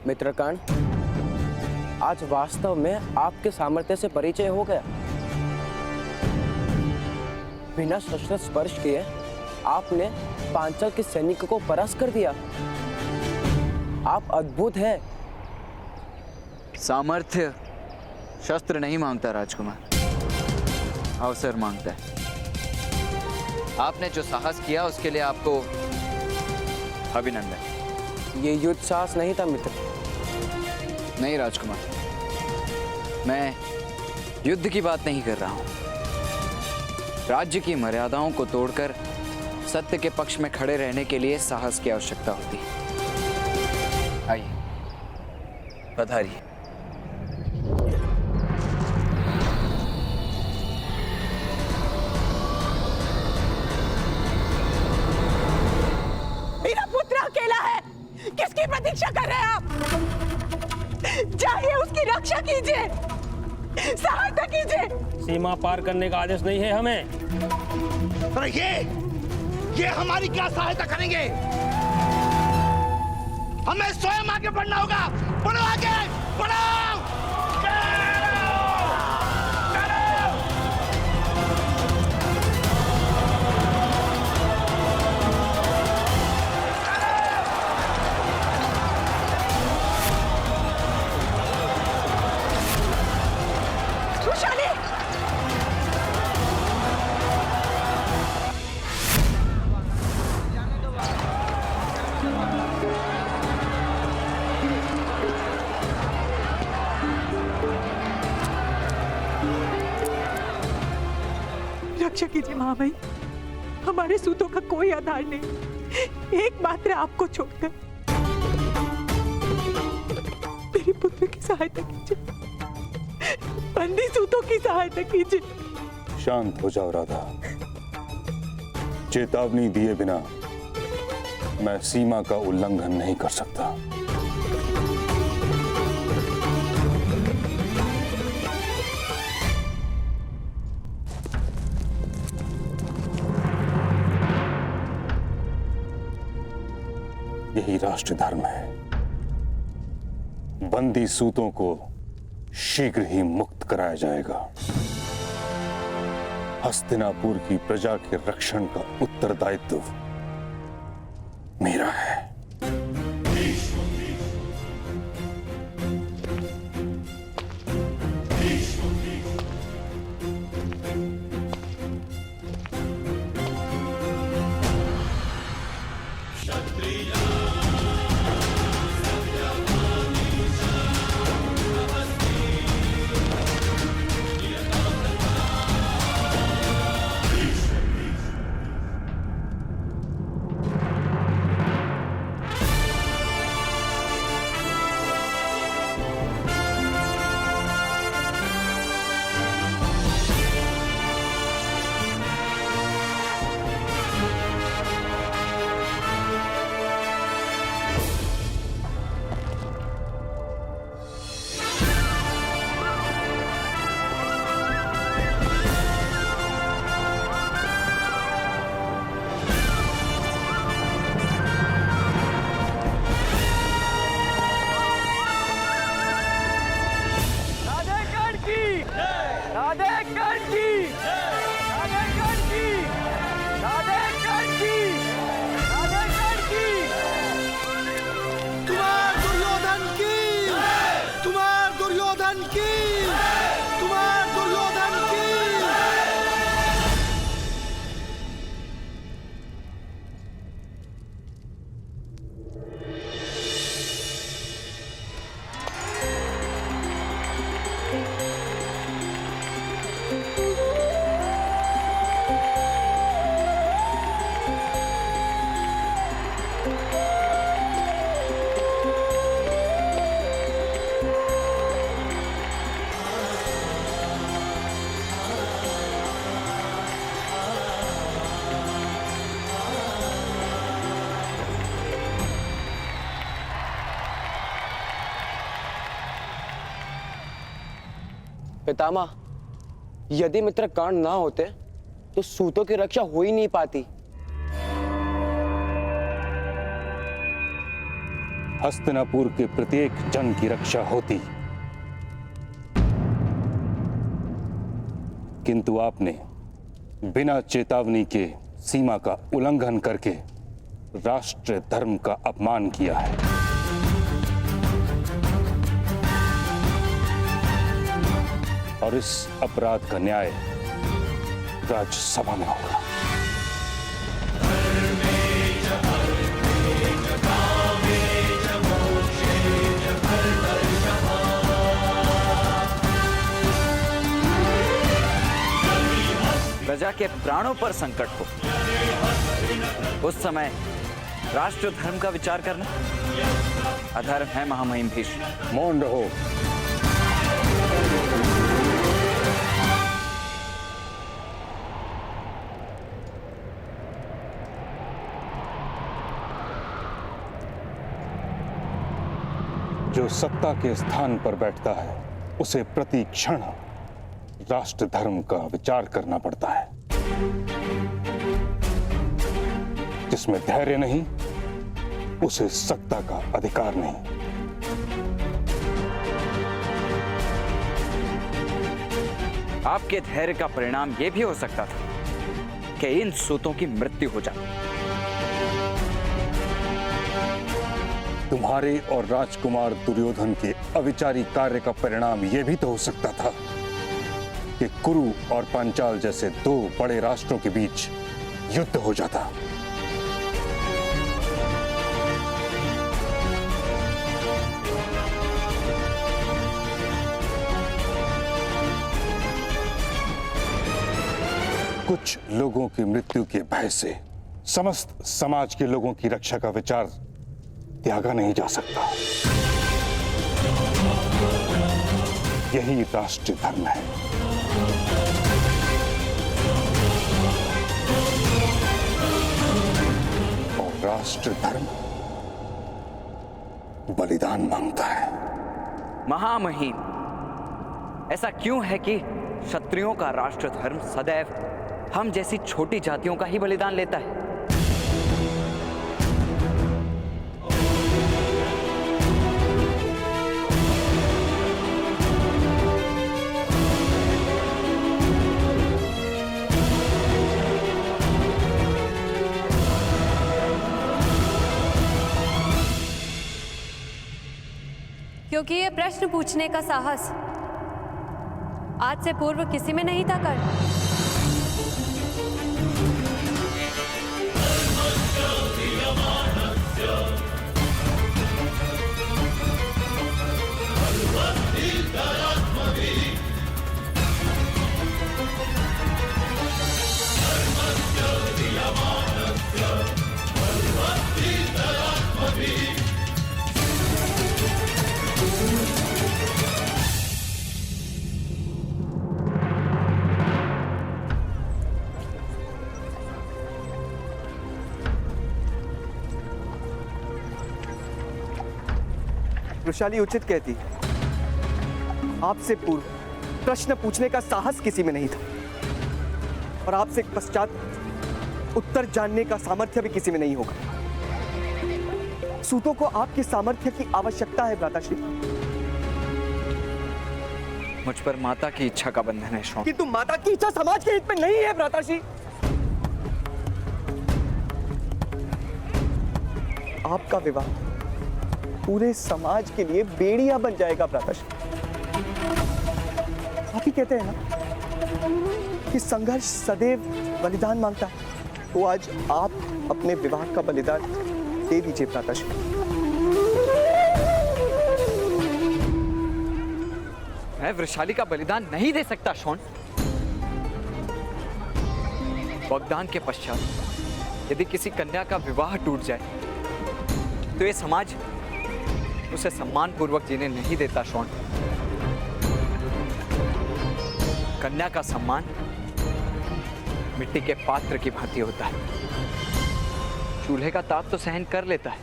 मित्रकर्ण, आज वास्तव में आपके सामर्थ्य से परिचय हो गया। बिना शस्त्र स्पर्श किए आपने पांचाल के सैनिकों को परास्त कर दिया। आप अद्भुत हैं। सामर्थ्य शस्त्र नहीं मांगता राजकुमार, अवसर मांगता है। आपने जो साहस किया उसके लिए आपको अभिनंदन। ये युद्ध साहस नहीं था मित्र। नहीं राजकुमार, मैं युद्ध की बात नहीं कर रहा हूं। राज्य की मर्यादाओं को तोड़कर सत्य के पक्ष में खड़े रहने के लिए साहस की आवश्यकता होती है। आइए, पधारिए। मेरा पुत्र अकेला है, किसकी प्रतीक्षा कर रहे हैं आप? जाइए, उसकी रक्षा कीजिए, सहायता कीजिए। सीमा पार करने का आदेश नहीं है हमें। पर ये हमारी क्या सहायता करेंगे? हमें स्वयं आगे बढ़ना होगा। बढ़ो आगे, बढ़ो। रक्षा कीजिए महामहिम, हमारे सूतों का कोई आधार नहीं, एकमात्र आपको छोड़कर। मेरे पुत्र की सहायता कीजिए, बंदी सूतों की सहायता कीजिए। शांत हो जाओ राधा। चेतावनी दिए बिना मैं सीमा का उल्लंघन नहीं कर सकता। यही राष्ट्र धर्म है। बंदी सूतों को शीघ्र ही मुक्त कराया जाएगा। हस्तिनापुर की प्रजा के रक्षण का उत्तरदायित्व मेरा है। पितामह, यदि मित्र कर्ण ना होते तो सूतों की रक्षा हो ही नहीं पाती। हस्तिनापुर के प्रत्येक जन की रक्षा होती, किंतु आपने बिना चेतावनी के सीमा का उल्लंघन करके राष्ट्र धर्म का अपमान किया है। और इस अपराध का न्याय राज्यसभा में होगा। प्रजा के प्राणों पर संकट हो, उस समय राष्ट्र धर्म का विचार करना अधर्म है। महामहिम भीष्म, मौन रहो। जो सत्ता के स्थान पर बैठता है उसे प्रति क्षण राष्ट्र धर्म का विचार करना पड़ता है। जिसमें धैर्य नहीं, उसे सत्ता का अधिकार नहीं। आपके धैर्य का परिणाम यह भी हो सकता था कि इन सूतों की मृत्यु हो जाए। तुम्हारे और राजकुमार दुर्योधन के अविचारी कार्य का परिणाम यह भी तो हो सकता था कि कुरु और पांचाल जैसे दो बड़े राष्ट्रों के बीच युद्ध हो जाता। कुछ लोगों की मृत्यु के भय से समस्त समाज के लोगों की रक्षा का विचार त्यागा नहीं जा सकता। यही राष्ट्रीय धर्म है। और राष्ट्रीय धर्म बलिदान मांगता है। महामहिम, ऐसा क्यों है कि क्षत्रियों का राष्ट्र धर्म सदैव हम जैसी छोटी जातियों का ही बलिदान लेता है? क्योंकि ये प्रश्न पूछने का साहस आज से पूर्व किसी में नहीं था कर। वृषाली उचित कहती, आपसे पूर्व प्रश्न पूछने का साहस किसी में नहीं था और आपसे पश्चात उत्तर जानने का सामर्थ्य भी किसी में नहीं होगा। सूतों को आपके सामर्थ्य की आवश्यकता है भ्राताश्री। मुझ पर माता की इच्छा का बंधन है श्रोण। किंतु माता की इच्छा समाज के हित में नहीं है भ्राताश्री। आपका विवाह पूरे समाज के लिए बेड़िया बन जाएगा भ्राताश्री। आप ही कहते हैं ना कि संघर्ष सदैव बलिदान मांगता है, तो आज आप अपने विवाह का बलिदान दे दीजिए भ्राताश्री। मैं वृषाली का बलिदान नहीं दे सकता शौन। वाग्दान के पश्चात यदि किसी कन्या का विवाह टूट जाए तो ये समाज उसे सम्मान पूर्वक जीने नहीं देता शौन। कन्या का सम्मान मिट्टी के पात्र की भांति होता है। चूल्हे का ताप तो सहन कर लेता है,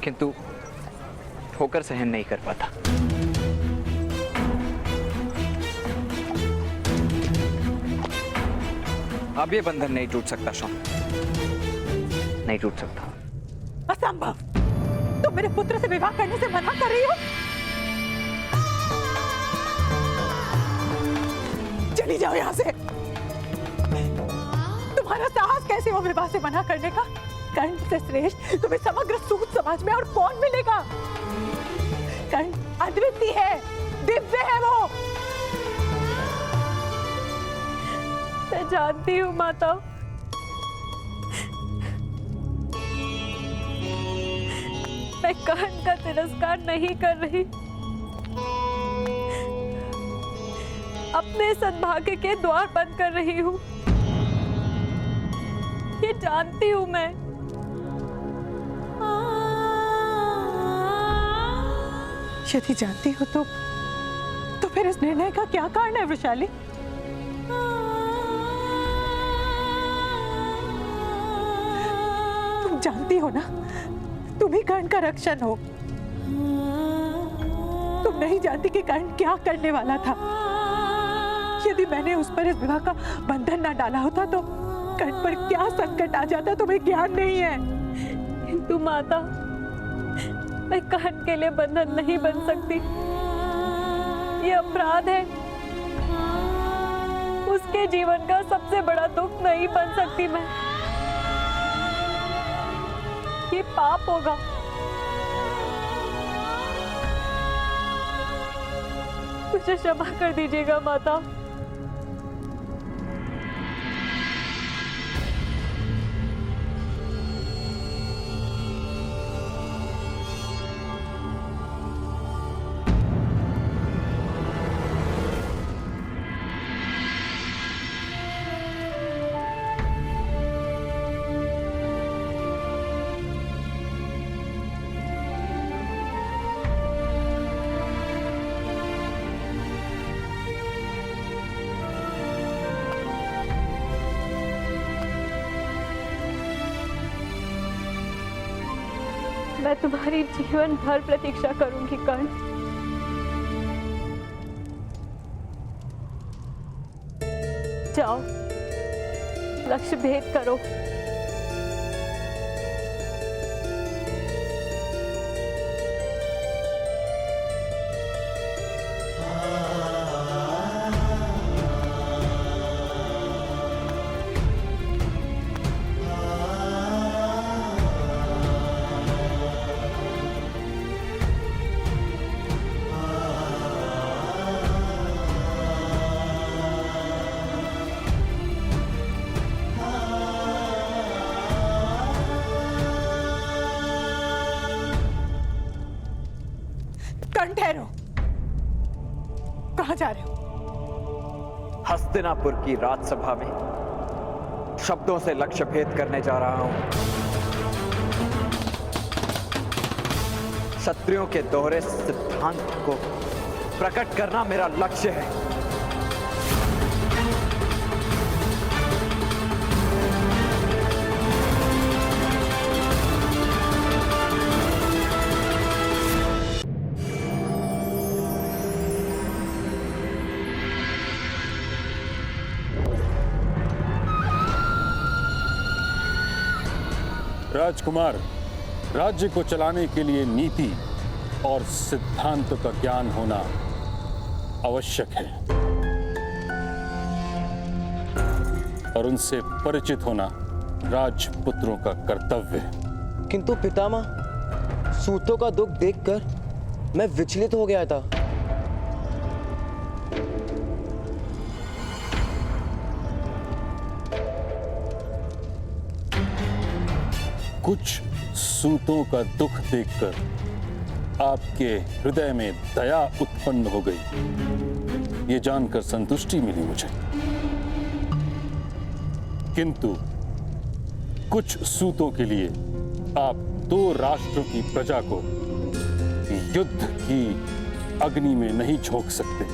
किंतु ठोकर सहन नहीं कर पाता। अब ये बंधन नहीं टूट सकता शौन, नहीं टूट सकता। असंभव, तुम मेरे पुत्र से विवाह करने से मना कर रही हो? चली जाओ यहाँ से। तुम्हारा साहस कैसे हो विवाह से मना करने का? कर्ण से श्रेष्ठ तुम्हें समग्र सूत समाज में और कौन मिलेगा? कर्ण अद्वितीय है, दिव्य है वो। मैं जानती हूँ माता, मैं कर्ण का तिरस्कार नहीं कर रही, अपने सद्भाग्य के द्वार बंद कर रही हूँ, ये जानती हूँ मैं। यदि जानती हो तो फिर इस निर्णय का क्या कारण है वृषाली? तुम जानती हो ना, तुम ही कर्ण का रक्षण हो। तुम नहीं जानती कि कर्ण क्या करने वाला था। यदि मैंने उस पर इस विवाह का बंधन ना डाला होता तो कर्ण पर क्या संकट आ जाता तुम्हें ज्ञान नहीं है। किंतु माता, मैं कर्ण के लिए बंधन नहीं बन सकती, ये अपराध है। उसके जीवन का सबसे बड़ा दुख नहीं बन सकती मैं, ये पाप होगा। मुझे क्षमा कर दीजिएगा माता। मैं तुम्हारी जीवन भर प्रतीक्षा करूंगी कर्ण। जाओ, लक्ष्य भेद करो। कर्ण ठहरो, कहाँ जा रहे हो? हस्तिनापुर की राजसभा में शब्दों से लक्ष्य भेद करने जा रहा हूं। क्षत्रियों के दोहरे सिद्धांत को प्रकट करना मेरा लक्ष्य है। राजकुमार, राज्य को चलाने के लिए नीति और सिद्धांत का ज्ञान होना आवश्यक है और उनसे परिचित होना राजपुत्रों का कर्तव्य है। किंतु पितामह, सूतों का दुख देखकर मैं विचलित हो गया था। कुछ सूतों का दुख देखकर आपके हृदय में दया उत्पन्न हो गई, ये जानकर संतुष्टि मिली मुझे। किंतु कुछ सूतों के लिए आप दो राष्ट्रों की प्रजा को युद्ध की अग्नि में नहीं झोंक सकते।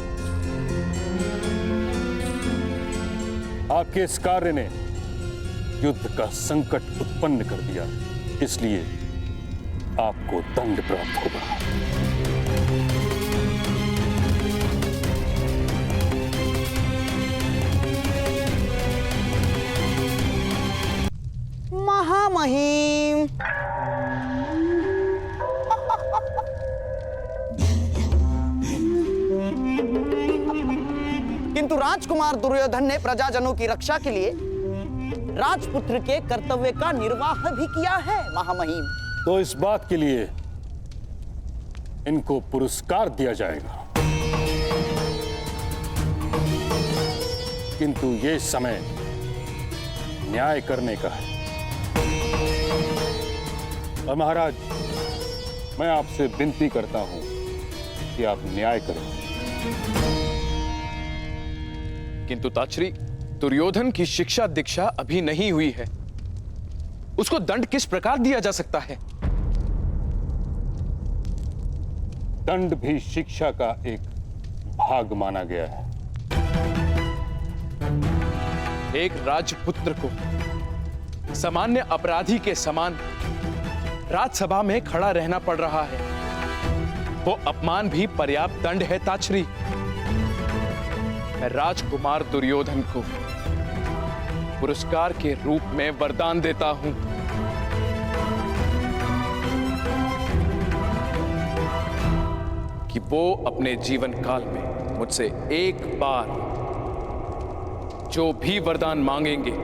आपके इस कार्य ने युद्ध का संकट उत्पन्न कर दिया, इसलिए आपको दंड प्राप्त होगा। महामहिम, राजकुमार दुर्योधन ने प्रजाजनों की रक्षा के लिए राजपुत्र के कर्तव्य का निर्वाह भी किया है महामहिम। तो इस बात के लिए इनको पुरस्कार दिया जाएगा, किंतु ये समय न्याय करने का है। और महाराज, मैं आपसे विनती करता हूं कि आप न्याय करें। किंतु ताचरी, दुर्योधन की शिक्षा दीक्षा अभी नहीं हुई है, उसको दंड किस प्रकार दिया जा सकता है? दंड भी शिक्षा का एक भाग माना गया है। एक राजपुत्र को सामान्य अपराधी के समान राजसभा में खड़ा रहना पड़ रहा है, वो अपमान भी पर्याप्त दंड है ताचरी। मैं राजकुमार दुर्योधन को पुरस्कार के रूप में वरदान देता हूं कि वो अपने जीवन काल में मुझसे एक बार जो भी वरदान मांगेंगे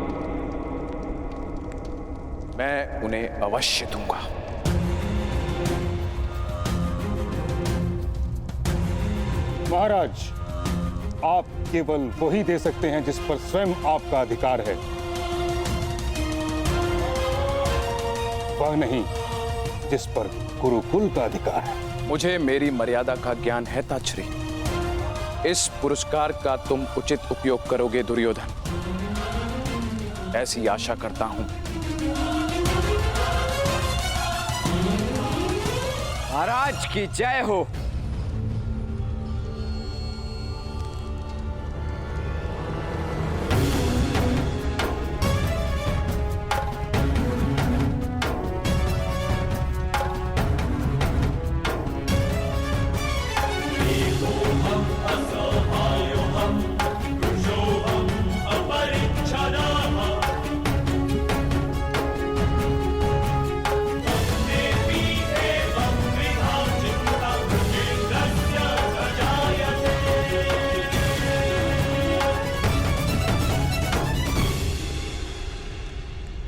मैं उन्हें अवश्य दूंगा। महाराज, आप केवल वही दे सकते हैं जिस पर स्वयं आपका अधिकार है, वह नहीं जिस पर गुरुकुल का अधिकार है। मुझे मेरी मर्यादा का ज्ञान है ताचरी। इस पुरस्कार का तुम उचित उपयोग करोगे दुर्योधन, ऐसी आशा करता हूं। महाराज की जय हो।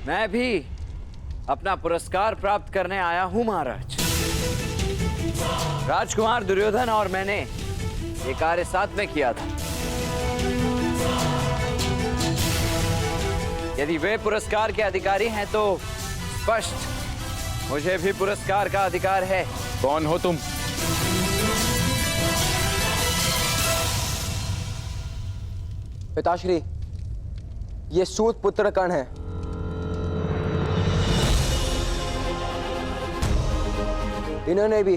मैं भी अपना पुरस्कार प्राप्त करने आया हूं महाराज। राजकुमार दुर्योधन और मैंने ये कार्य साथ में किया था। यदि वे पुरस्कार के अधिकारी हैं तो स्पष्ट मुझे भी पुरस्कार का अधिकार है। कौन हो तुम? पिताश्री, ये सूत पुत्र कर्ण है। इन्होंने भी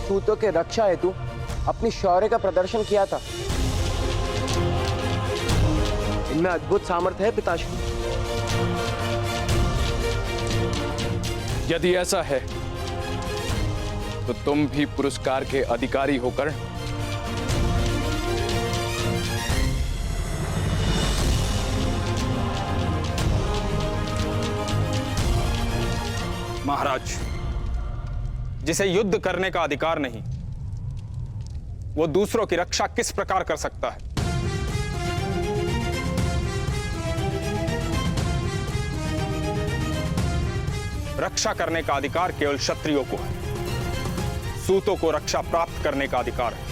सूतों के रक्षा हेतु अपनी शौर्य का प्रदर्शन किया था। इनमें अद्भुत सामर्थ्य है पिताश्री। यदि ऐसा है तो तुम भी पुरस्कार के अधिकारी होकर महाराज, जिसे युद्ध करने का अधिकार नहीं, वो दूसरों की रक्षा किस प्रकार कर सकता है? रक्षा करने का अधिकार केवल क्षत्रियों को है। सूतों को रक्षा प्राप्त करने का अधिकार है।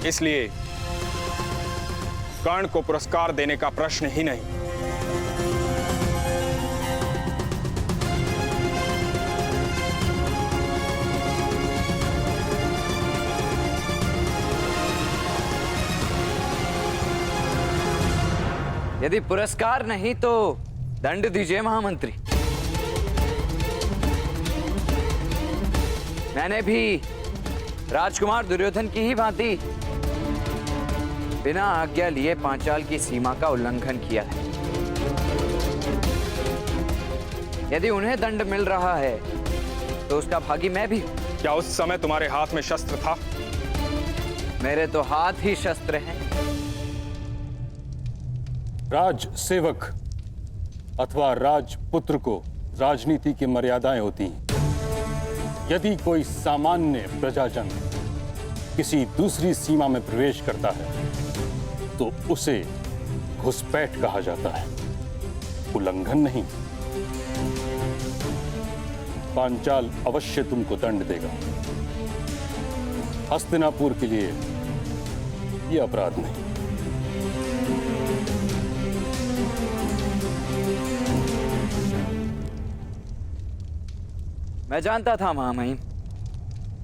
इसलिए कर्ण को पुरस्कार देने का प्रश्न ही नहीं। यदि पुरस्कार नहीं तो दंड दीजिए महामंत्री। मैंने भी राजकुमार दुर्योधन की ही भांति बिना आज्ञा लिए पांचाल की सीमा का उल्लंघन किया है। यदि उन्हें दंड मिल रहा है तो उसका भागी मैं भी हूं। क्या उस समय तुम्हारे हाथ में शस्त्र था? मेरे तो हाथ ही शस्त्र हैं। राज सेवक अथवा राजपुत्र को राजनीति की मर्यादाएं होती हैं। यदि कोई सामान्य प्रजाजन किसी दूसरी सीमा में प्रवेश करता है तो उसे घुसपैठ कहा जाता है, उल्लंघन नहीं। पांचाल अवश्य तुमको दंड देगा। हस्तिनापुर के लिए यह अपराध नहीं। मैं जानता था महामहिम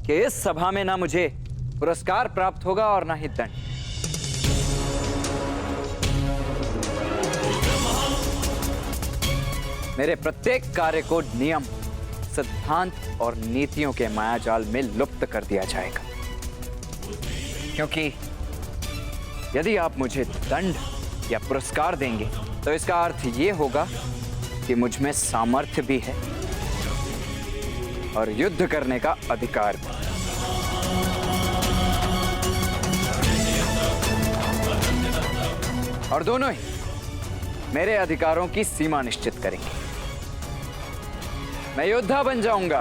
कि इस सभा में ना मुझे पुरस्कार प्राप्त होगा और ना ही दंड। मेरे प्रत्येक कार्य को नियम, सिद्धांत और नीतियों के मायाजाल में लुप्त कर दिया जाएगा, क्योंकि यदि आप मुझे दंड या पुरस्कार देंगे तो इसका अर्थ यह होगा कि मुझ में सामर्थ्य भी है और युद्ध करने का अधिकार भी। और दोनों ही मेरे अधिकारों की सीमा निश्चित करेंगे। मैं योद्धा बन जाऊंगा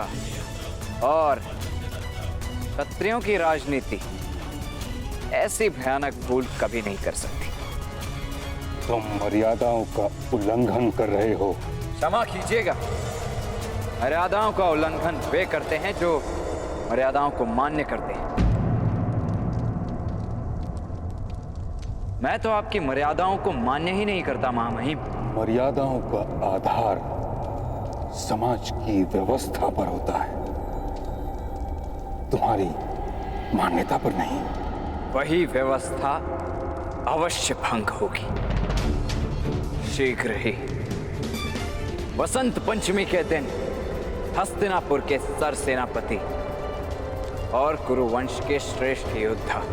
और क्षत्रियों की राजनीति ऐसी भयानक भूल कभी नहीं कर सकती। तुम मर्यादाओं का उल्लंघन कर रहे हो। क्षमा कीजिएगा, मर्यादाओं का उल्लंघन वे करते हैं जो मर्यादाओं को मान्य करते हैं। मैं तो आपकी मर्यादाओं को मान्य ही नहीं करता महामहिम। मर्यादाओं का आधार समाज की व्यवस्था पर होता है, तुम्हारी मान्यता पर नहीं। वही व्यवस्था अवश्य भंग होगी शीघ्र ही। वसंत पंचमी के दिन हस्तिनापुर के सर सेनापति और कुरुवंश के श्रेष्ठ योद्धा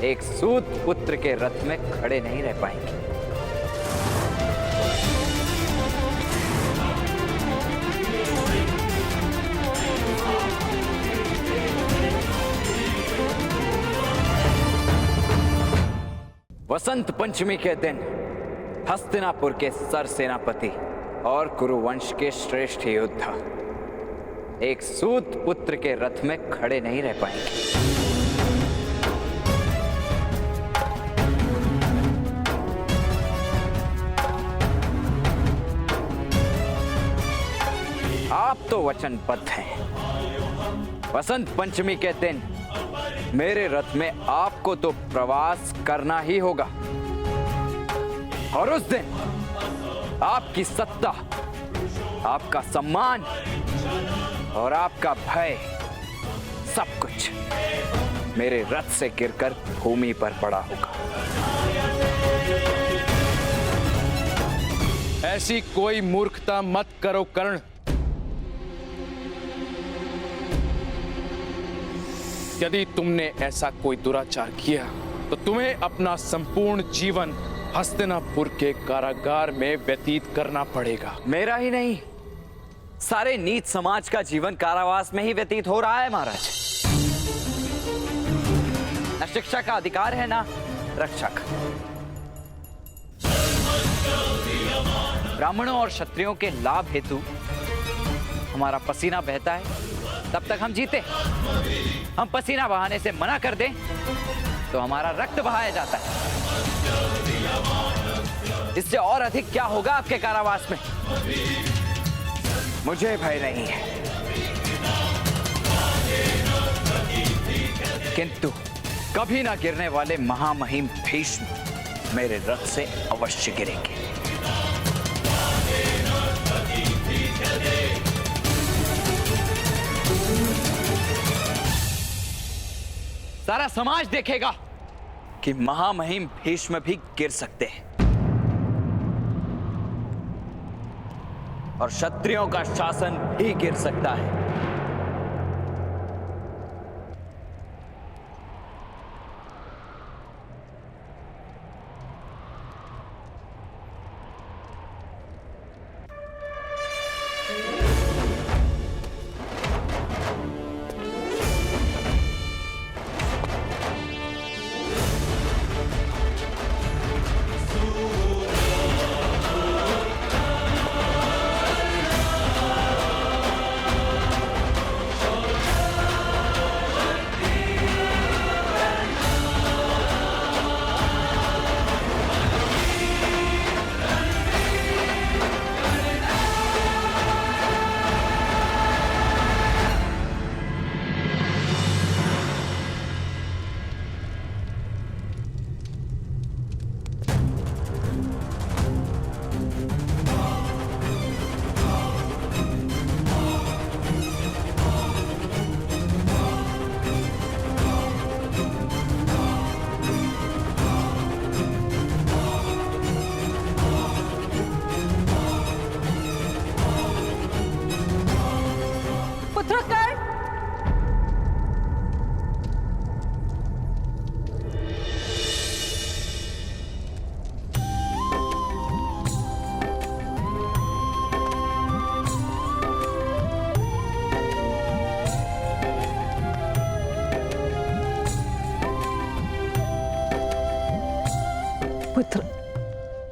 एक सूत पुत्र के रथ में खड़े नहीं रह पाएंगे। वसंत पंचमी के दिन हस्तिनापुर के सर सेनापति और कुरुवंश के श्रेष्ठ योद्धा एक सूत पुत्र के रथ में खड़े नहीं रह पाएंगे। आप तो वचनबद्ध हैं। वसंत पंचमी के दिन मेरे रथ में आपको तो प्रवास करना ही होगा और उस दिन आपकी सत्ता, आपका सम्मान और आपका भय, सब कुछ मेरे रथ से गिरकर भूमि पर पड़ा होगा। ऐसी कोई मूर्खता मत करो कर्ण। यदि तुमने ऐसा कोई दुराचार किया तो तुम्हें अपना संपूर्ण जीवन हस्तिनापुर के कारागार में व्यतीत करना पड़ेगा। मेरा ही नहीं, सारे नीच समाज का जीवन कारावास में ही व्यतीत हो रहा है महाराज। न शिक्षा का अधिकार है ना रक्षा का। ब्राह्मणों और क्षत्रियों के लाभ हेतु हमारा पसीना बहता है, तब तक हम जीते। हम पसीना बहाने से मना कर दें तो हमारा रक्त बहाया जाता है। इससे और अधिक क्या होगा आपके कारावास में? मुझे भय नहीं है, किंतु कभी ना गिरने वाले महामहिम भीष्म मेरे रथ से अवश्य गिरेंगे। सारा समाज देखेगा कि महामहिम भीष्म भी गिर सकते हैं और क्षत्रियों का शासन भी गिर सकता है।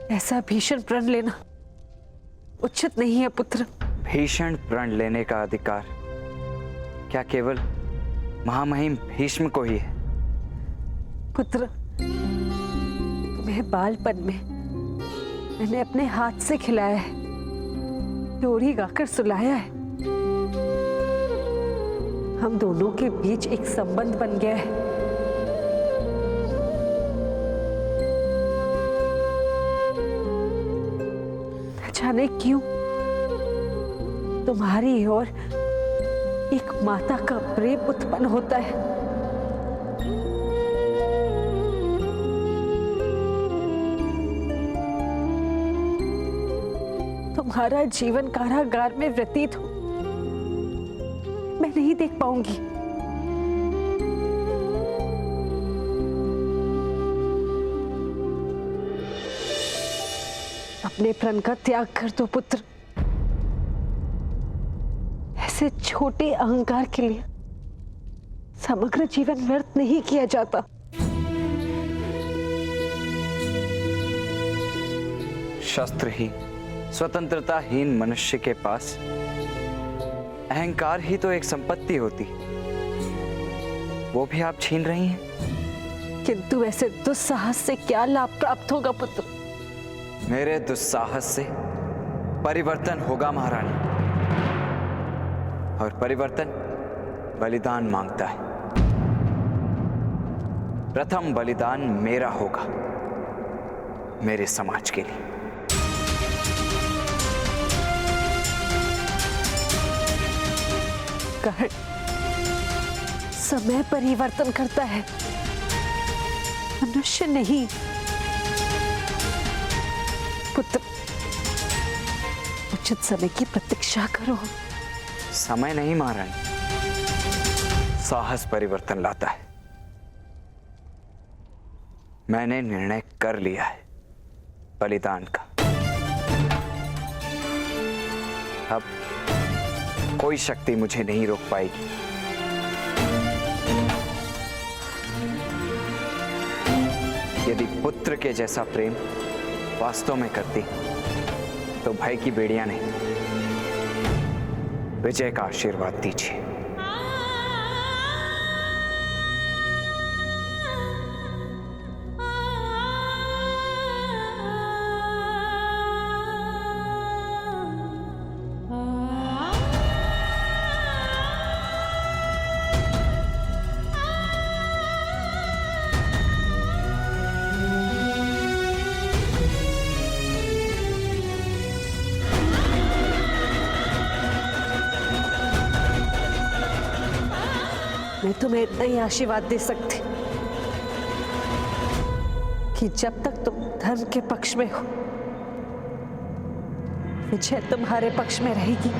ऐसा भीषण प्रण लेना उचित नहीं है पुत्र। भीषण प्रण लेने का अधिकार क्या केवल महामहिम भीष्म को ही है? पुत्र, तुम्हें बालपन में मैंने अपने हाथ से खिलाया है, लोरी गाकर सुलाया है। हम दोनों के बीच एक संबंध बन गया है। जाने क्यों तुम्हारी ओर एक माता का प्रेम उत्पन्न होता है। तुम्हारा जीवन कारागार में व्यतीत हो मैं नहीं देख पाऊंगी। अपने प्रण का त्याग कर दो पुत्र। ऐसे छोटे अहंकार के लिए समग्र जीवन व्यर्थ नहीं किया जाता। शस्त्रहीन स्वतंत्रताहीन मनुष्य के पास अहंकार ही तो एक संपत्ति होती, वो भी आप छीन रही हैं। किंतु ऐसे दुस्साहस से क्या लाभ प्राप्त होगा पुत्र? मेरे दुस्साहस से परिवर्तन होगा महारानी, और परिवर्तन बलिदान मांगता है। प्रथम बलिदान मेरा होगा, मेरे समाज के लिए। कर्ण, समय परिवर्तन करता है, मनुष्य नहीं। पुत्र, उचित समय की प्रतीक्षा करो। समय नहीं महारानी, साहस परिवर्तन लाता है। मैंने निर्णय कर लिया है बलिदान का। अब कोई शक्ति मुझे नहीं रोक पाएगी। यदि पुत्र के जैसा प्रेम वास्तव में करती तो भय की बेड़ियां नहीं, विजय का आशीर्वाद दीजिए। मैं तुम्हें इतना ही आशीर्वाद दे सकती कि जब तक तुम धर्म के पक्ष में हो, विजय तुम्हारे पक्ष में रहेगी।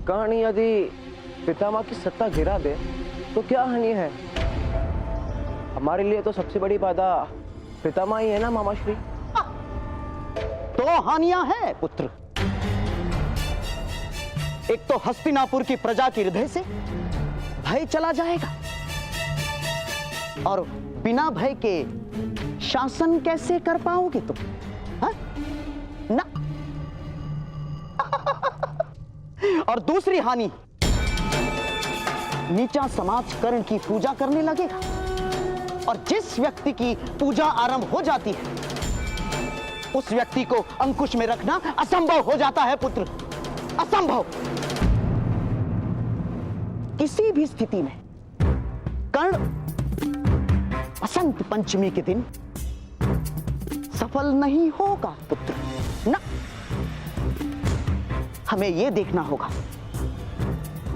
कहानी यदि पितामह की सत्ता गिरा दे तो क्या हानि है? हमारे लिए तो सबसे बड़ी बाधा पितामह ही है ना मामाश्री। दो हानियां हैं पुत्र। एक तो हस्तिनापुर की प्रजा के हृदय से भय चला जाएगा, और बिना भय के शासन कैसे कर पाओगे तुम? हाँ? ना। और दूसरी हानि, नीचा समाज कर्ण की पूजा करने लगेगा, और जिस व्यक्ति की पूजा आरंभ हो जाती है उस व्यक्ति को अंकुश में रखना असंभव हो जाता है पुत्र, असंभव। किसी भी स्थिति में कर्ण बसंत पंचमी के दिन सफल नहीं होगा पुत्र, ना। हमें यह देखना होगा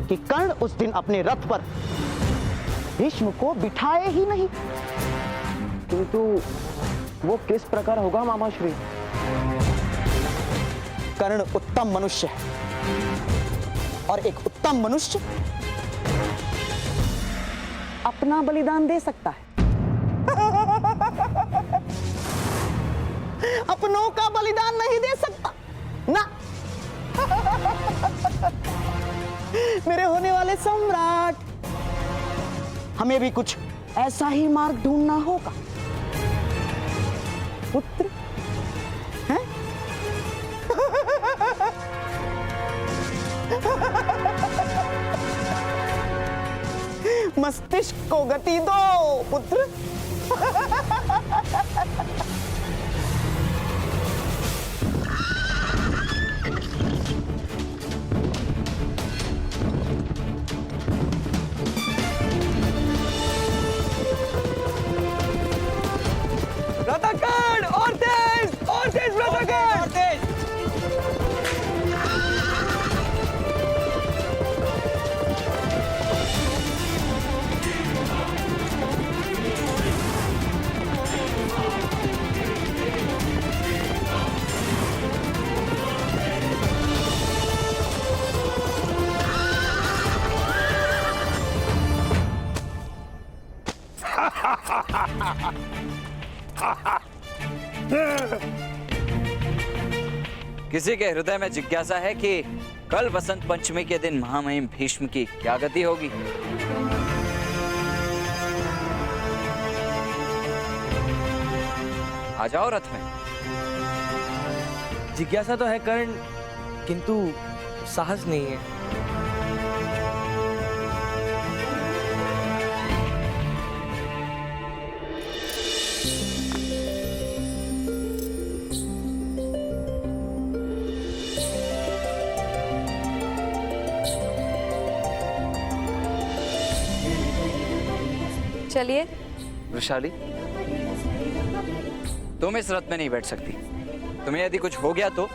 कि कर्ण उस दिन अपने रथ पर भीष्म को बिठाए ही नहीं। किंतु वो किस प्रकार होगा मामाश्री? कर्ण उत्तम मनुष्य है और एक उत्तम मनुष्य अपना बलिदान दे सकता है। अपनों का बलिदान नहीं दे सकता ना। मेरे होने वाले सम्राट, हमें भी कुछ ऐसा ही मार्ग ढूंढना होगा। पुत्र हैं? मस्तिष्क को गति दो पुत्र। रथाकर्ण और तेज रथाकर्ण और तेज। किसी के हृदय में जिज्ञासा है कि कल बसंत पंचमी के दिन महामहिम भीष्म की क्या गति होगी? आ जाओ रथ में। जिज्ञासा तो है कर्ण, किंतु साहस नहीं है। चलिए। वृषाली, तुम इस रथ में नहीं बैठ सकती। तुम्हें यदि कुछ हो गया तो?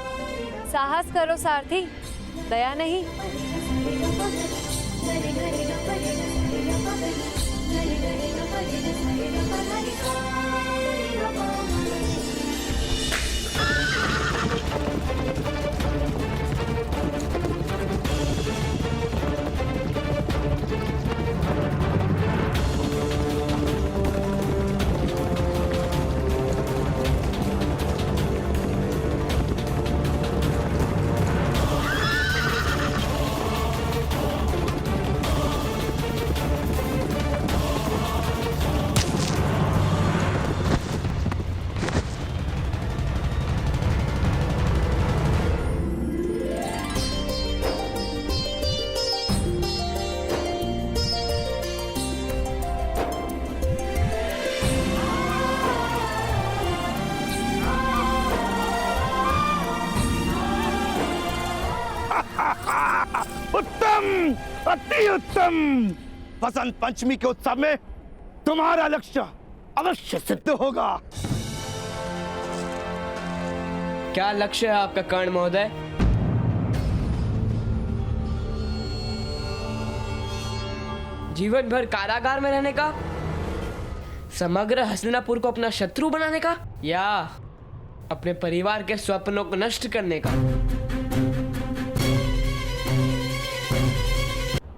साहस करो सारथी, दया नहीं। उत्तम, अति उत्तम। बसंत पंचमी के उत्सव में तुम्हारा लक्ष्य अवश्य सिद्ध होगा। क्या लक्ष्य है आपका कर्ण महोदय? जीवन भर कारागार में रहने का, समग्र हस्तिनापुर को अपना शत्रु बनाने का, या अपने परिवार के स्वप्नों को नष्ट करने का?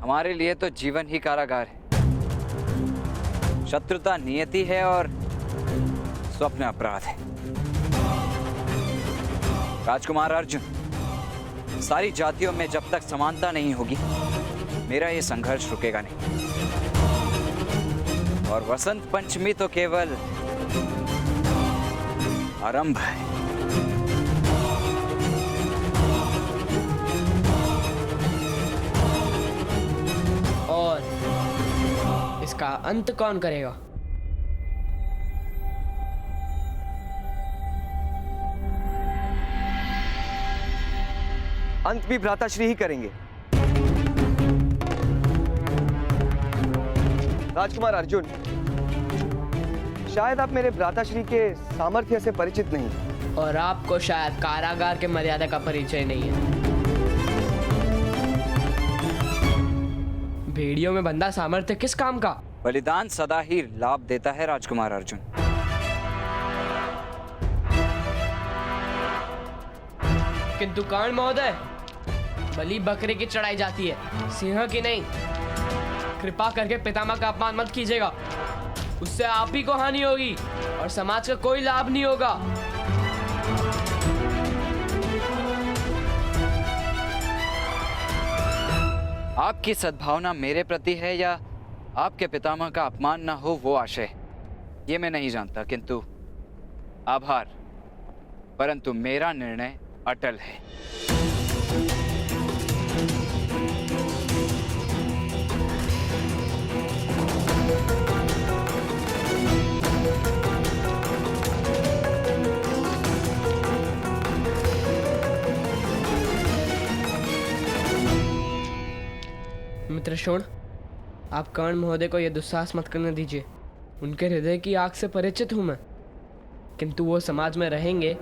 हमारे लिए तो जीवन ही कारागार है। शत्रुता नियति है और स्वप्न अपराध है। राजकुमार अर्जुन, सारी जातियों में जब तक समानता नहीं होगी, मेरा ये संघर्ष रुकेगा नहीं। और वसंत पंचमी तो केवल आरंभ है। और इसका अंत कौन करेगा? अंत भी भ्राताश्री ही करेंगे। राजकुमार अर्जुन, शायद आप मेरे भ्राताश्री के सामर्थ्य से परिचित नहीं, और आपको शायद कारागार के मर्यादा का परिचय नहीं है। भेड़ियों में बंधा सामर्थ्य किस काम का? बलिदान सदा ही लाभ देता है राजकुमार अर्जुन। किंतु कर्ण महोदय, बलि बकरे की चढ़ाई जाती है, सिंह की नहीं। कृपा करके पितामह का अपमान मत कीजिएगा। उससे आप ही को हानि होगी और समाज का कोई लाभ नहीं होगा। आपकी सद्भावना मेरे प्रति है या आपके पितामह का अपमान न हो वो आशय, ये मैं नहीं जानता, किंतु आभार। परंतु मेरा निर्णय अटल है। मित्र शोण, आप कर्ण महोदय को यह दुस्साहस मत करने दीजिए। उनके हृदय की आग से परिचित हूं मैं, किंतु वो समाज में रहेंगे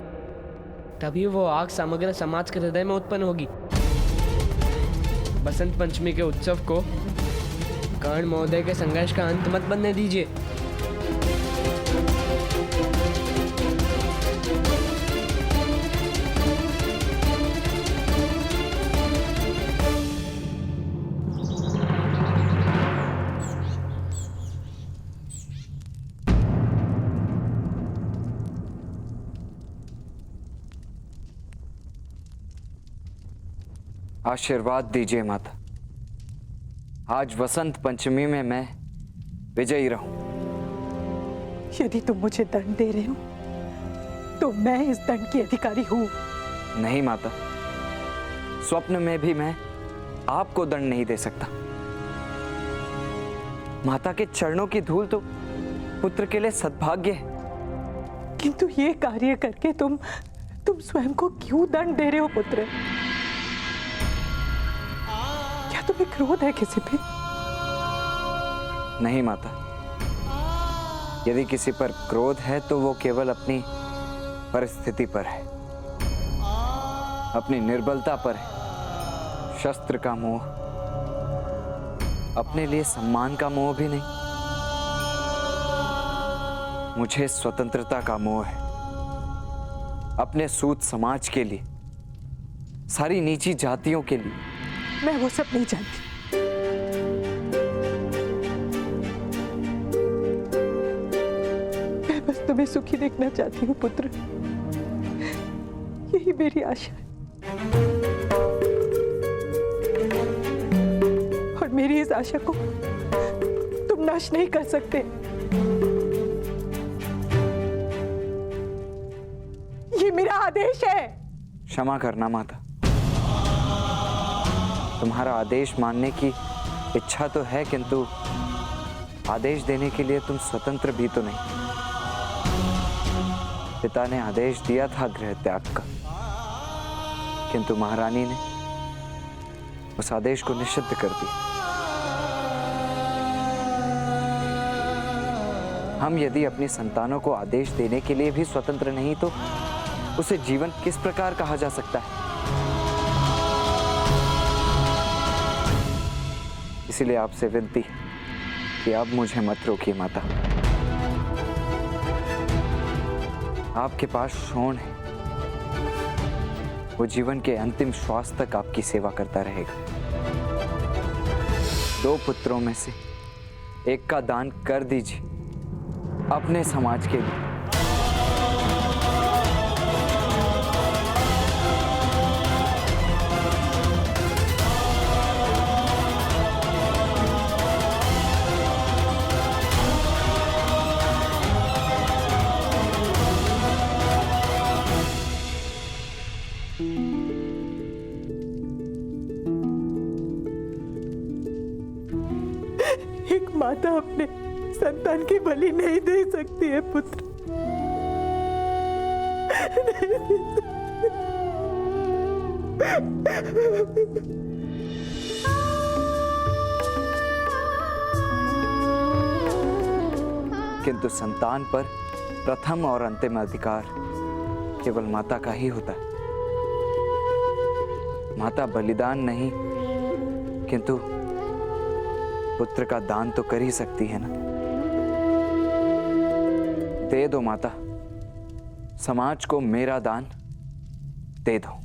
तभी वो आग समग्र समाज के हृदय में उत्पन्न होगी। बसंत पंचमी के उत्सव को कर्ण महोदय के संघर्ष का अंत मत बनने दीजिए। आशीर्वाद दीजिए माता। आज वसंत पंचमी में मैं विजयी रहूं। यदि तुम मुझे दंड दे रहे हो तो मैं इस दंड की अधिकारी हूं। नहीं माता, स्वप्न में भी मैं आपको दंड नहीं दे सकता। माता के चरणों की धूल तो पुत्र के लिए सद्भाग्य है। किंतु ये कार्य करके तुम स्वयं को क्यों दंड दे रहे हो पुत्र? क्या तुम्हें क्रोध है किसी पे? नहीं माता, यदि किसी पर क्रोध है तो वो केवल अपनी परिस्थिति पर है, अपनी निर्बलता पर है। शस्त्र का मोह, अपने लिए सम्मान का मोह भी नहीं। मुझे स्वतंत्रता का मोह है, अपने सूत समाज के लिए, सारी नीची जातियों के लिए। मैं वो सब नहीं जानती। मैं बस तुम्हें सुखी देखना चाहती हूँ पुत्र, यही मेरी आशा है। और मेरी इस आशा को तुम नाश नहीं कर सकते। ये मेरा आदेश है। क्षमा करना माता, तुम्हारा आदेश मानने की इच्छा तो है, किंतु आदेश देने के लिए तुम स्वतंत्र भी तो नहीं। पिता ने आदेश दिया था गृह त्याग का, किंतु महारानी ने उस आदेश को निषिद्ध कर दिया। हम यदि अपनी संतानों को आदेश देने के लिए भी स्वतंत्र नहीं तो उसे जीवन किस प्रकार कहा जा सकता है? इसलिए आपसे विनती कि अब मुझे मत रोकिए माता। आपके पास शोण है, वो जीवन के अंतिम श्वास तक आपकी सेवा करता रहेगा। 2 पुत्रों में से एक का दान कर दीजिए अपने समाज के लिए। एक माता अपने संतान की बलि नहीं दे सकती है पुत्र। किंतु संतान पर प्रथम और अंतिम अधिकार केवल माता का ही होता है। माता बलिदान नहीं किंतु पुत्र का दान तो कर ही सकती है ना। दे दो माता, समाज को मेरा दान दे दो।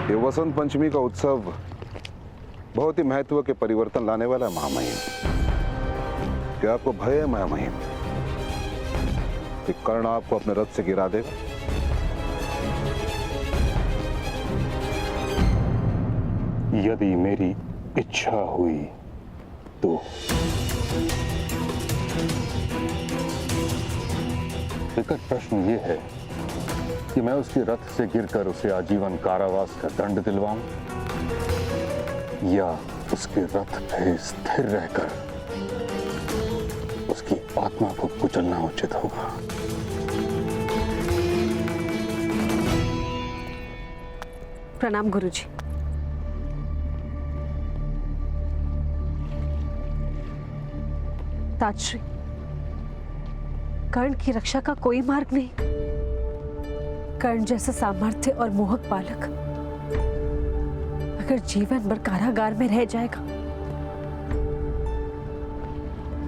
ये वसंत पंचमी का उत्सव बहुत ही महत्व के परिवर्तन लाने वाला है महामहिम। क्या आपको भय है महामहिम कि कर्ण आपको अपने रथ से गिरा देगा? यदि मेरी इच्छा हुई तो विकट प्रश्न ये है कि मैं उसके रथ से गिरकर उसे आजीवन कारावास का दंड दिलवाऊं या उसके रथ पे स्थिर रहकर उसकी आत्मा को कुचलना उचित होगा। प्रणाम गुरुजी। ताजश्री, कर्ण की रक्षा का कोई मार्ग नहीं। कर्ण जैसा सामर्थ्य और मोहक बालक अगर जीवन भर कारागार में रह जाएगा,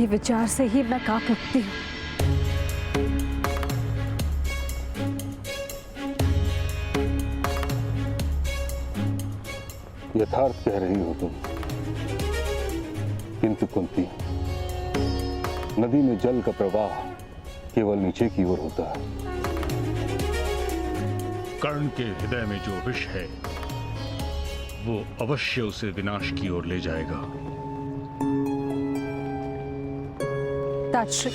ये विचार से ही मैं कांप उठती हूँ। यथार्थ कह रही हो तुम, किंतु कुंती, नदी में जल का प्रवाह केवल नीचे की ओर होता है। कर्ण के हृदय में जो विष है वो अवश्य उसे विनाश की ओर ले जाएगा। ताजश्री,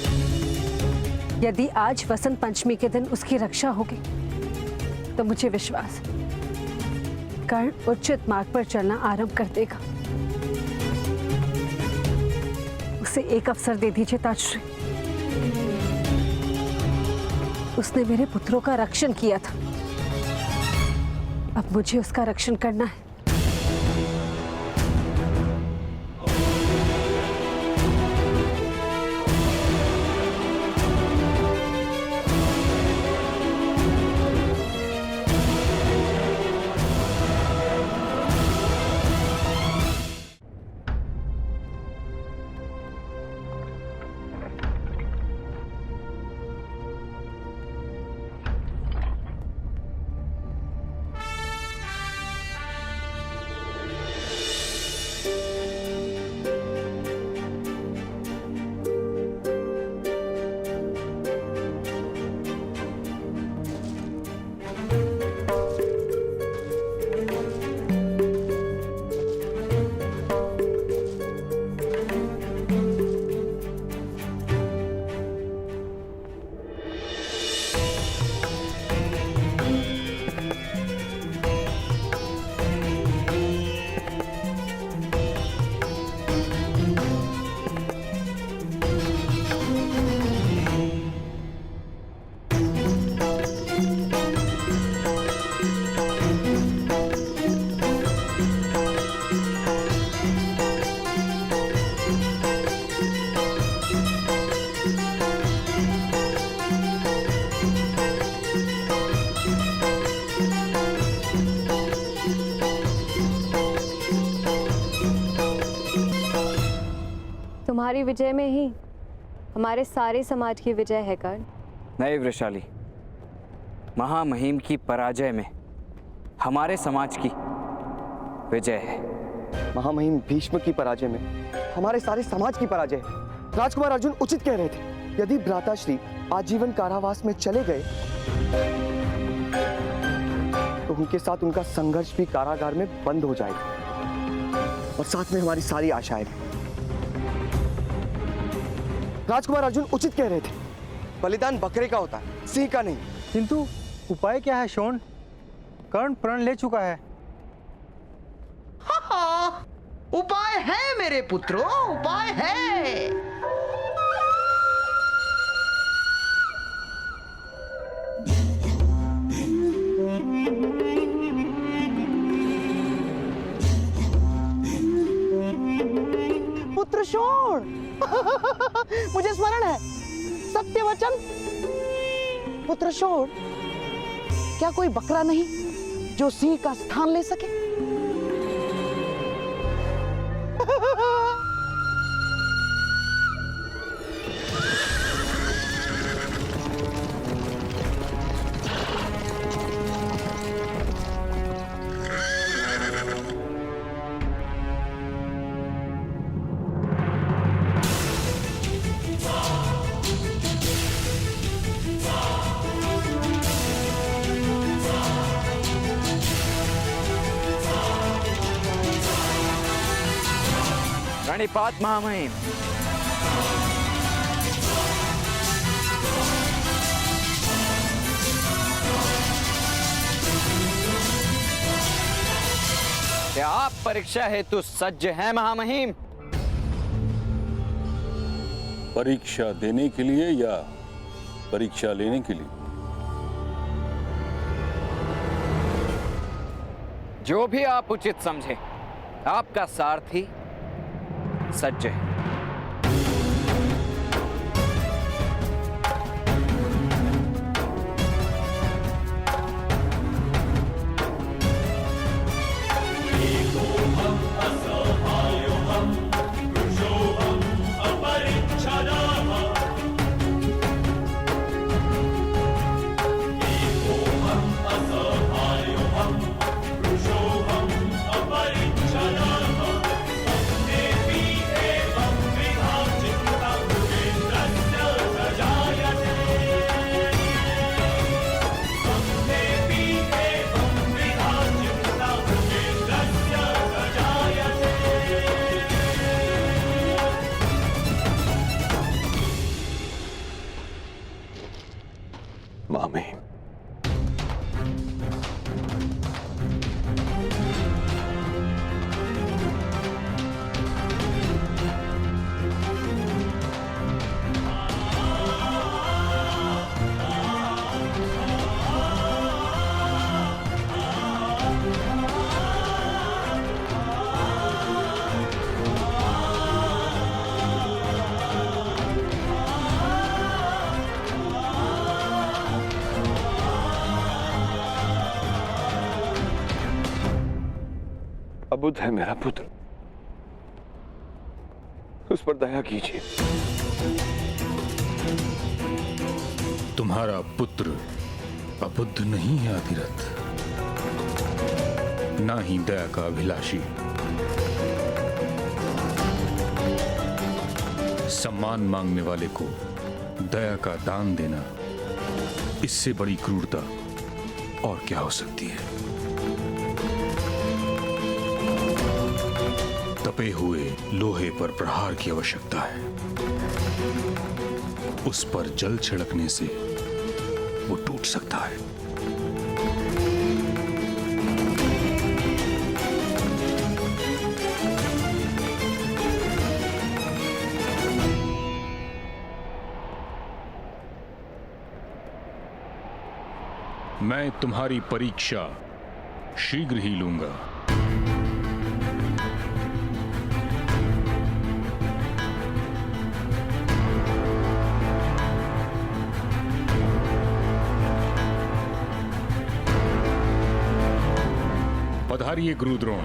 यदि आज वसंत पंचमी के दिन उसकी रक्षा होगी तो मुझे विश्वास है कर्ण उचित मार्ग पर चलना आरंभ कर देगा। उसे एक अवसर दे दीजिए ताजश्री। उसने मेरे पुत्रों का रक्षण किया था, अब मुझे उसका रक्षण करना है। तुम्हारी विजय में ही हमारे सारे समाज की विजय है कर्ण। नहीं वृषाली, महामहिम की पराजय में हमारे समाज की विजय है। महामहिम भीष्म की पराजय में हमारे सारे समाज की पराजय है। राजकुमार अर्जुन उचित कह रहे थे, यदि भ्राताश्री आजीवन कारावास में चले गए तो उनके साथ उनका संघर्ष भी कारागार में बंद हो जाएगा और साथ में हमारी सारी आशाएं भी। राजकुमार अर्जुन उचित कह रहे थे, बलिदान बकरे का होता है, सिंह का नहीं। किंतु उपाय क्या है शोण? कर्ण प्रण ले चुका है। हाँ, उपाय है मेरे पुत्रों, उपाय है। पुत्र शोण, मुझे स्मरण है, सत्य वचन। पुत्र शोण, क्या कोई बकरा नहीं जो सिंह का स्थान ले सके? प्रणिपात महामहिम। क्या आप परीक्षा हेतु सज्ज हैं महामहिम? परीक्षा देने के लिए या परीक्षा लेने के लिए? जो भी आप उचित समझे, आपका सारथी सज्ज है। महामहिम, अबुध है मेरा पुत्र, उस पर दया कीजिए। तुम्हारा पुत्र अबुद्ध नहीं है अधिरथ, ना ही दया का अभिलाषी। सम्मान मांगने वाले को दया का दान देना, इससे बड़ी क्रूरता और क्या हो सकती है? तपे हुए लोहे पर प्रहार की आवश्यकता है, उस पर जल छिड़कने से वो टूट सकता है। मैं तुम्हारी परीक्षा शीघ्र ही लूंगा। पधारिए गुरुद्रोण।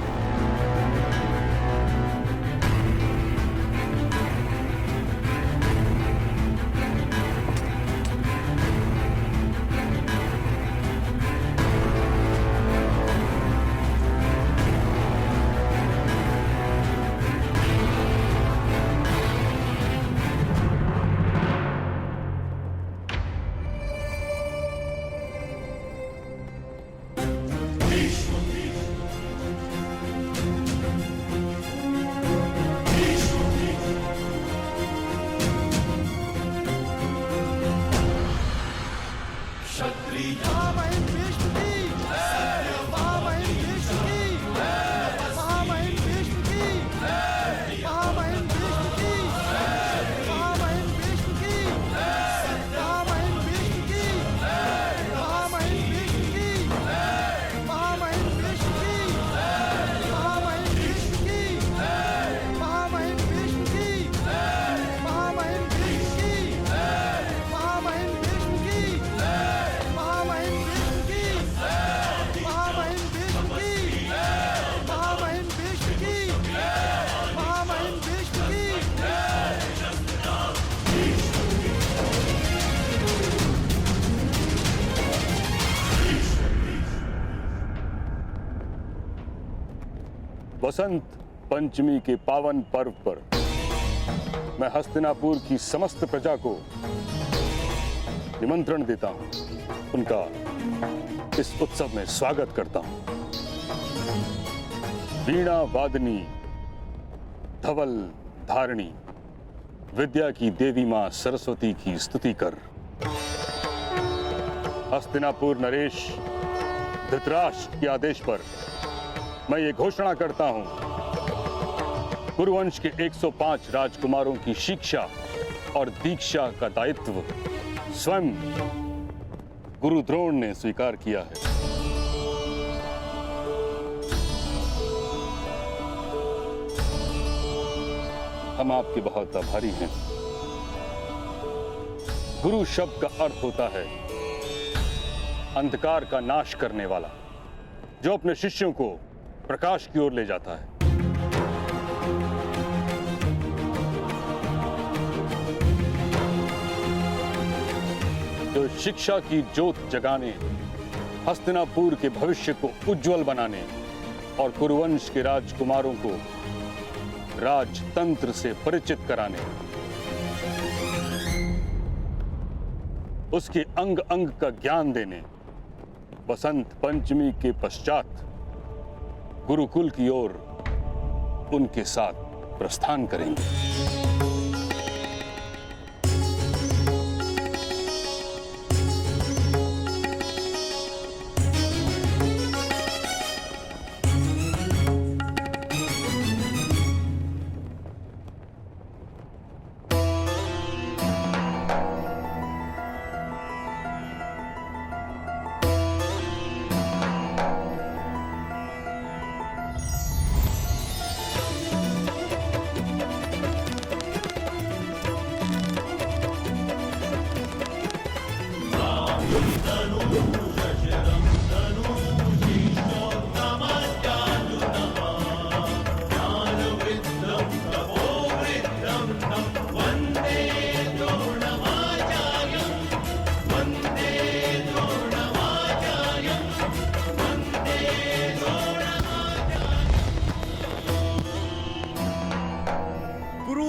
वसंत पंचमी के पावन पर्व पर मैं हस्तिनापुर की समस्त प्रजा को निमंत्रण देता हूं, उनका इस उत्सव में स्वागत करता हूं। वीणा वादनी, धवल धारिणी, विद्या की देवी मां सरस्वती की स्तुति कर। हस्तिनापुर नरेश धृतराष्ट्र के आदेश पर मैं ये घोषणा करता हूं, कुरुवंश के 105 राजकुमारों की शिक्षा और दीक्षा का दायित्व स्वयं गुरु द्रोण ने स्वीकार किया है। हम आपके बहुत आभारी हैं। गुरु शब्द का अर्थ होता है अंधकार का नाश करने वाला, जो अपने शिष्यों को प्रकाश की ओर ले जाता है। जो शिक्षा की ज्योत जगाने, हस्तिनापुर के भविष्य को उज्जवल बनाने और कुरुवंश के राजकुमारों को राजतंत्र से परिचित कराने, उसके अंग अंग का ज्ञान देने वसंत पंचमी के पश्चात गुरुकुल की ओर उनके साथ प्रस्थान करेंगे।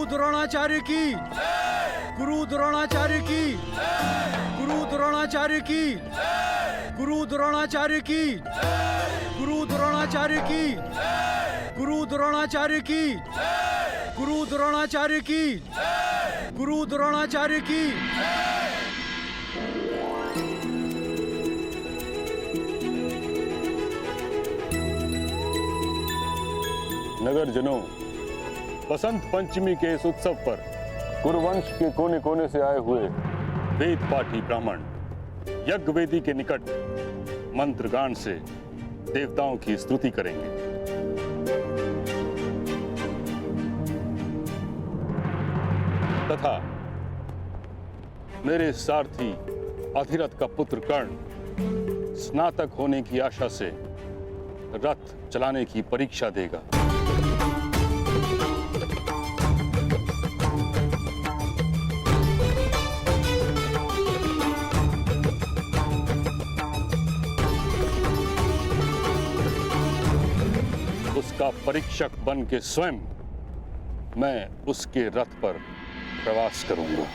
द्रोणाचार्य की, गुरु द्रोणाचार्य की, गुरु द्रोणाचार्य की, गुरु द्रोणाचार्य की, गुरु द्रोणाचार्य की, गुरु द्रोणाचार्य की, गुरु द्रोणाचार्य की, गुरु द्रोणाचार्य की। नगर जनों, बसंत पंचमी के इस उत्सव पर कुरुवंश के कोने कोने से आए हुए वेद पाठी ब्राह्मण यज्ञ वेदी के निकट मंत्रगान से देवताओं की स्तुति करेंगे। तथा मेरे सारथी अधिरथ का पुत्र कर्ण स्नातक होने की आशा से रथ चलाने की परीक्षा देगा। उसका परीक्षक बन के स्वयं मैं उसके रथ पर प्रवास करूंगा।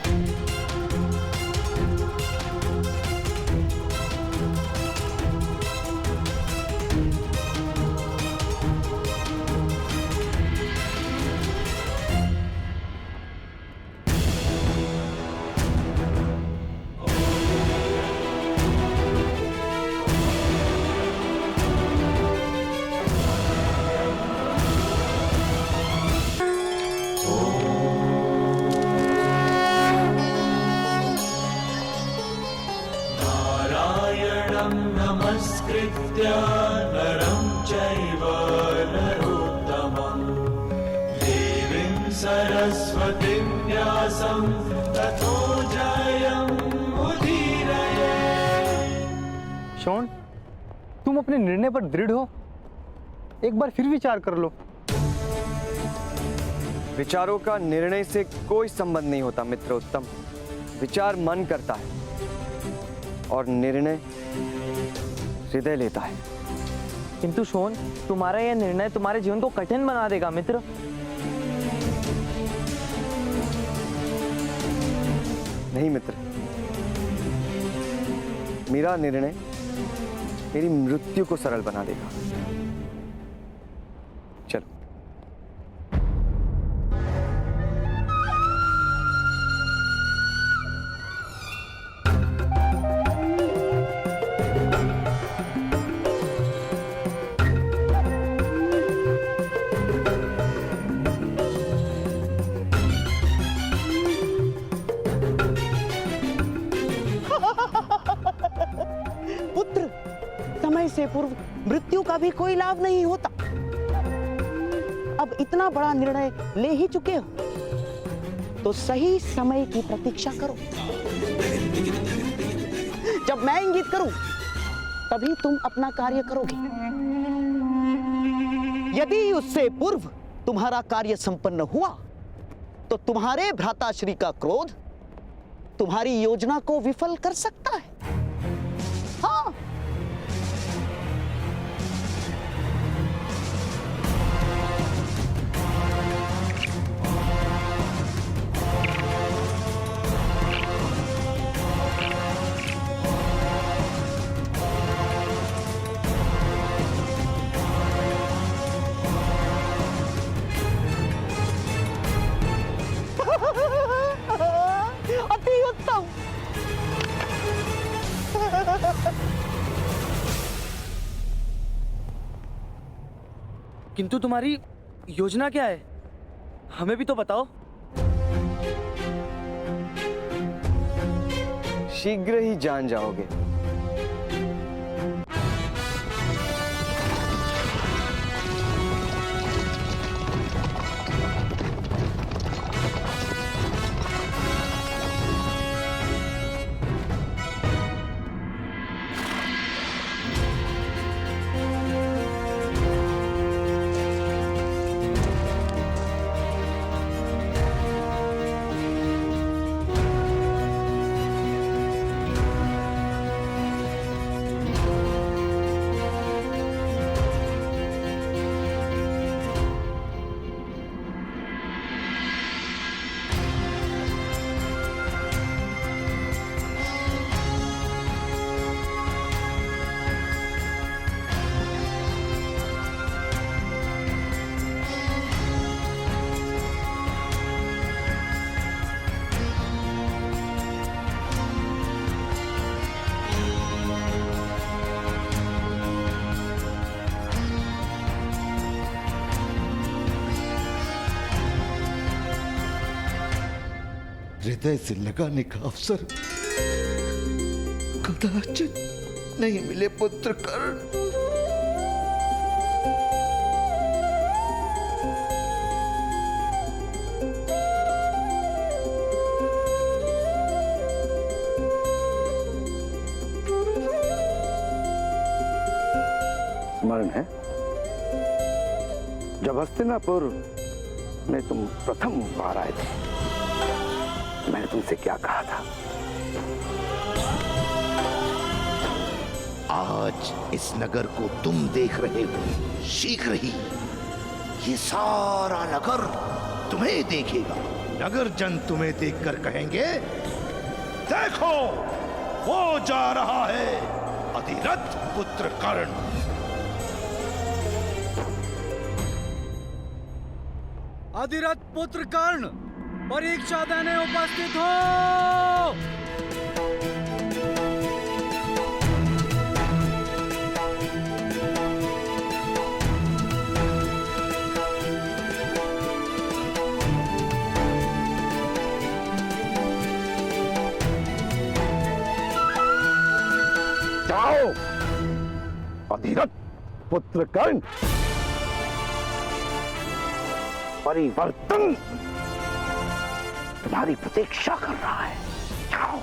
नमस्कृत्य नरं चैव नरोत्तमं देवीं सरस्वतीं व्यासं ततो जयमुदीरये। शॉन, तुम अपने निर्णय पर दृढ़ हो? एक बार फिर विचार कर लो। विचारों का निर्णय से कोई संबंध नहीं होता मित्रोत्तम। विचार मन करता है और निर्णय हृदय लेता है। किंतु शोन, तुम्हारा यह निर्णय तुम्हारे जीवन को कठिन बना देगा मित्र। नहीं मित्र, मेरा निर्णय मेरी मृत्यु को सरल बना देगा। चलो। पुत्र, समय से पूर्व मृत्यु का भी कोई लाभ नहीं होता। अब इतना बड़ा निर्णय ले ही चुके हो तो सही समय की प्रतीक्षा करो। जब मैं इंगित करूं तभी तुम अपना कार्य करोगे। यदि उससे पूर्व तुम्हारा कार्य संपन्न हुआ तो तुम्हारे भ्राताश्री का क्रोध तुम्हारी योजना को विफल कर सकता है। हाँ, अति उत्तम। किंतु तुम्हारी योजना क्या है? हमें भी तो बताओ। शीघ्र ही जान जाओगे। हृदय से लगाने का अवसर कदाचित नहीं मिले पुत्र कर्ण। स्मरण है जब हस्तिनापुर में तुम प्रथम बार आए थे, मैंने तुमसे क्या कहा था? आज इस नगर को तुम देख रहे हो, शीघ्र ही ये सारा नगर तुम्हें देखेगा। नगर जन तुम्हें देखकर कहेंगे, देखो वो जा रहा है अधिरथ पुत्र कर्ण। अधिरथ पुत्र कर्ण परीक्षा देने उपस्थित हो। जाओ अधिरथ पुत्र कर्ण, परिवर्तन तुम्हारी प्रतीक्षा कर रहा है। जाओ।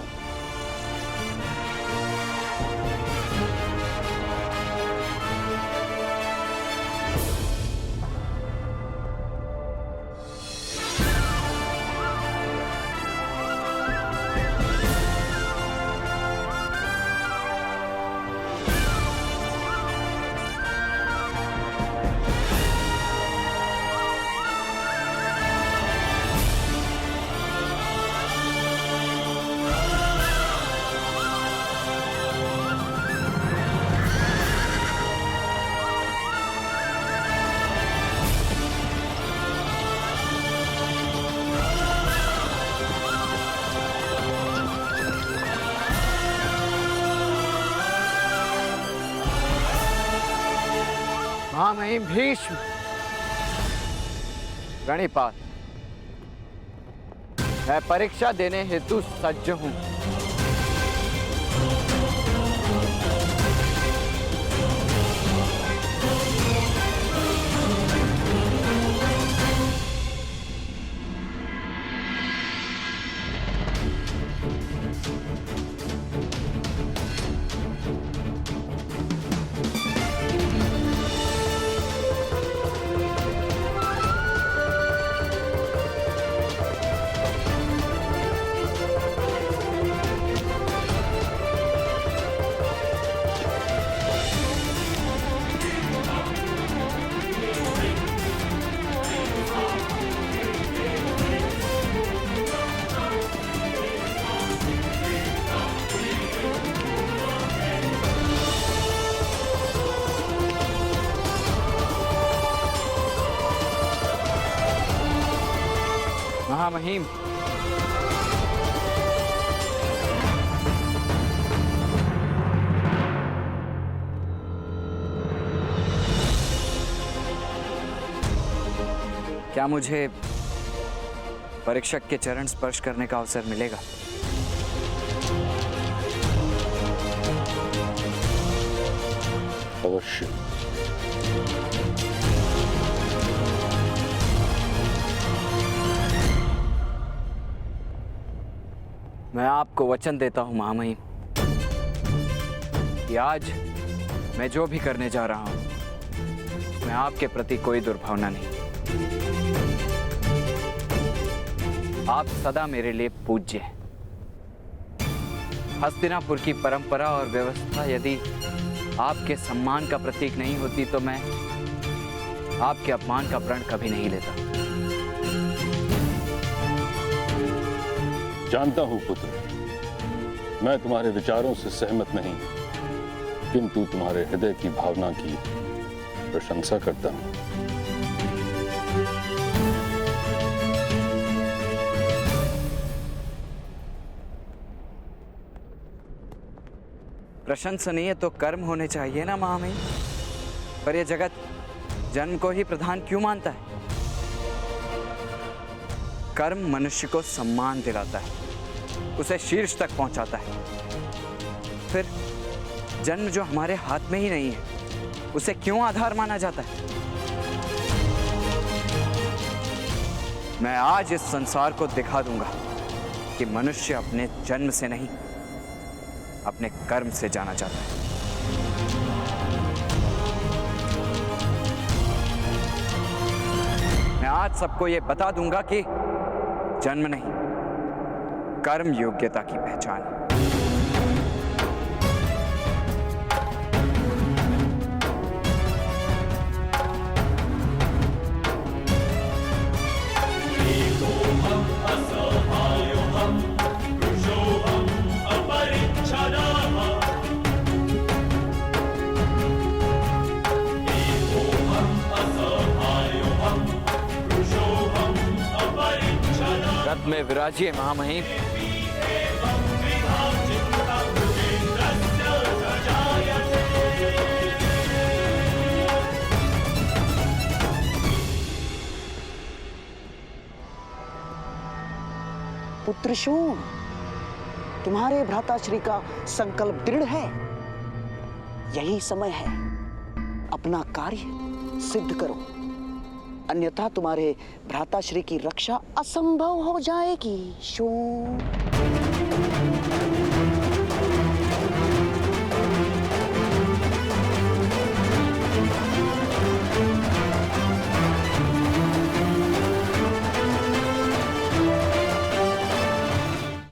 महामहिम भीष्म, गणिपाल, मैं परीक्षा देने हेतु सज्ज हूं। महामहिम, क्या मुझे परीक्षक के चरण स्पर्श करने का अवसर मिलेगा? अवश्य। मैं आपको वचन देता हूं महामहिम कि आज मैं जो भी करने जा रहा हूं, मैं आपके प्रति कोई दुर्भावना नहीं। आप सदा मेरे लिए पूज्य हैं। हस्तिनापुर की परंपरा और व्यवस्था यदि आपके सम्मान का प्रतीक नहीं होती तो मैं आपके अपमान का प्रण कभी नहीं लेता। जानता हूं पुत्र, मैं तुम्हारे विचारों से सहमत नहीं, किंतु तुम्हारे हृदय की भावना की प्रशंसा करता हूं। प्रशंसनीय तो कर्म होने चाहिए ना महामहिम, पर यह जगत जन्म को ही प्रधान क्यों मानता है? कर्म मनुष्य को सम्मान दिलाता है, उसे शीर्ष तक पहुंचाता है। फिर जन्म जो हमारे हाथ में ही नहीं है, उसे क्यों आधार माना जाता है? मैं आज इस संसार को दिखा दूंगा कि मनुष्य अपने जन्म से नहीं, अपने कर्म से जाना जाता है। मैं आज सबको यह बता दूंगा कि जन्म नहीं, कर्म योग्यता की पहचान है। रथ में विराजिए महामहिम। पुत्र शोण, तुम्हारे भ्राताश्री का संकल्प दृढ़ है। यही समय है, अपना कार्य सिद्ध करो, अन्यथा तुम्हारे भ्राताश्री की रक्षा असंभव हो जाएगी। शोण।